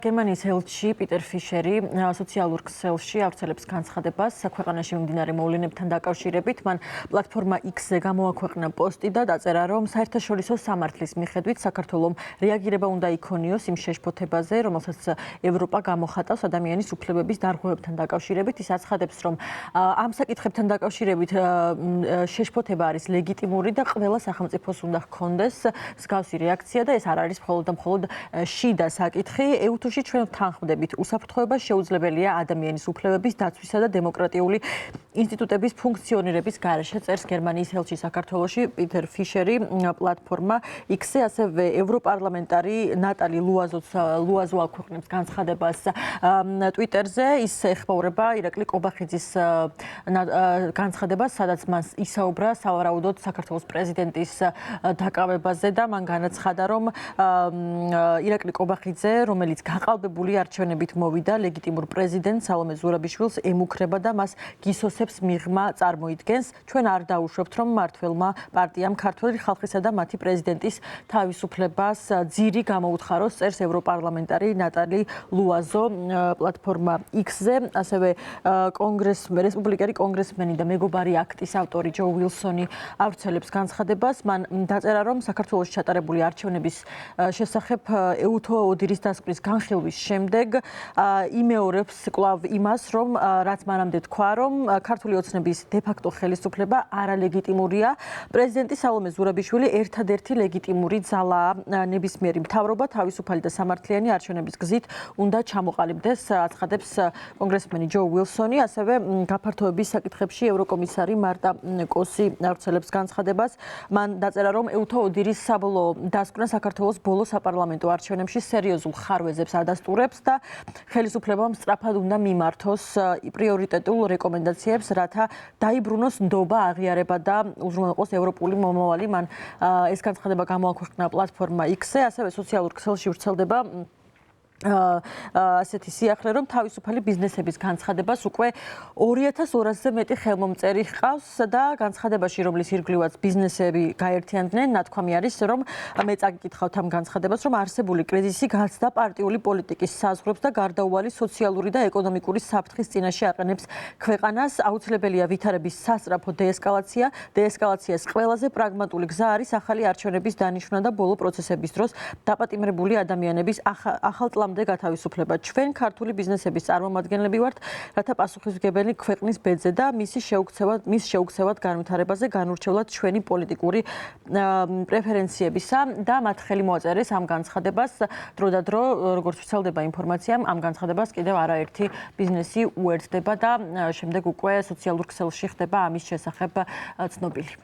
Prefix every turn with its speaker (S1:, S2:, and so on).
S1: გერმანიის ელჩი პიტერ ფიშერი სოციალურ ქსელში ავრცელებს განცხადებას ქვეყანაში მიმდინარე მოვლენებთან დაკავშირებით. მან პლატფორმა X-ზე გამოაქვეყნა პოსტი და დაწერა, რომ საერთაშორისო სამართლის მიხედვით საქართველომ რეაგირება უნდა იქონიოს იმ შეშფოთებაზე, რომელსაც ევროპა გამოხატავს ადამიანის უფლებების დარღვევებთან დაკავშირებით. ის აცხადებს, რომ ამ საკითხებთან დაკავშირებით შეშფოთება არის ლეგიტიმური და ყველა სახელმწიფოს უნდა ჰქონდეს მსგავსი რეაქცია და ეს არ არის მხოლოდ და მხოლოდ შიდა საკითხი. ჩვენ ვთანხმდებით, უსაფრთხოება შეუძლებელია ადამიანის უფლებების დაცვისა და დემოკრატიული ინსტიტუტების ფუნქციონირების გარეშე, წერს გერმანიის ელჩი საქართველოში პიტერ ფიშერი პლატფორმა X-ზე, ასევე ევროპარლამენტარი ნატალი ლუაზო აქვეყნებს განცხადებას ტვიტერზე. ის ეხმაურება ირაკლი ყობახიძის განცხადებას, სადაც მან ისაუბრა სავარაუდოდ საქართველოს პრეზიდენტის დაკავებაზე და მან განაცხადა, რომ ირაკლი ყობახიძე, რომელიც გაყალბებული არჩევნებით მოვიდა, ლეგიტიმურ პრეზიდენტ სალომე ზურაბიშვილს ემუქრება და მას გისოსებს მიღმა წარმოიდგენს. ჩვენ არ დაუშვებთ, რომ მმართველმა პარტიამ ქართველი ხალხისა და მათი პრეზიდენტის თავისუფლებას ძირი გამოუთხაროს, წერს ევროპარლამენტარი ნატალი ლუაზო პლატფორმა X-ზე. ასევე რესპუბლიკელი კონგრესმენი და მეგობარი აქტის ავტორი ჯო უილსონი ავრცელებს განცხადებას. მან დაწერა, რომ საქართველოში ჩატარებული არჩევნების შესახებ ეუთო ოდირის დასკვნის განხილვის შემდეგ იმეორებს კვლავ იმას, რომ რაც მანამდე თქვა, რომ ქართული ოცნების დე-ფაქტო ხელისუფლება არალეგიტიმურია. პრეზიდენტი სალომე ზურაბიშვილი ერთადერთი ლეგიტიმური ძალაა. ნებისმიერი მთავრობა თავისუფალი და სამართლიანი არჩევნების გზით უნდა ჩამოყალიბდეს, აცხადებს კონგრესმენი ჯო უილსონი. ასევე გაფართოების საკითხებში ევროკომისარი მარტა კოსი ავრცელებს განცხადებას. მან დაწერა, რომ ეუთო ოდირის საბოლოო დასკვნა საქართველოს ბოლო საპარლამენტო არჩევნებში სერიოზულ ხარვეზებს ადასტურებს და ხელისუფლებამ სწრაფად უნდა მიმართოს პრიორიტეტულ რეკომენდაციებს, რათა დაიბრუნოს ნდობა, აღიარება და უზრუნველყოს ევროპული მომავალი. მან ეს განცხადება გამოაქვეყნა პლატფორმა X-ზე, ასევე სოციალურ ქსელში ვრცელდება ასეთი სიახლე, რომ თავისუფალი ბიზნესების განცხადებას უკვე 2200-ზე მეტი ხელმომწერი ჰყავს და განცხადებაში, რომლის ირგვლივაც ბიზნესები გაერთიანდნენ, ნათქვამი არის, რომ მე წაგიკითხავთ ამ განცხადებას, რომ არსებული კრიზისი გაცდა პარტიული პოლიტიკის საზღვრებს და გარდაუვალი სოციალური და ეკონომიკური საფრთხის წინაშე აყენებს ქვეყანას. აუცილებელია ვითარების სასწრაფო დეესკალაცია. დეესკალაციას ყველაზე პრაგმატული გზა არის ახალი არჩევნების დანიშვნა და ბოლო პროცესების დროს დაპატიმრებული ადამიანების ახალ გათავისუფლება. ჩვენ ქართული ბიზნესების წარმომადგენლები ვართ, რათა პასუხისმგებელი ქვეყნის ბედზე და მის შეუქცევად განვითარებაზე განურჩევლად ჩვენი პოლიტიკური პრეფერენციებისა და მათ ხელი მოაწერეს ამ განცხადებას. დრო და დრო, როგორც ვრცელდება ინფორმაცია, ამ განცხადებას კიდევ არაერთი ბიზნესი უერთდება და შემდეგ უკვე სოციალურ ქსელში ხდება ამის შესახებ ცნობილი.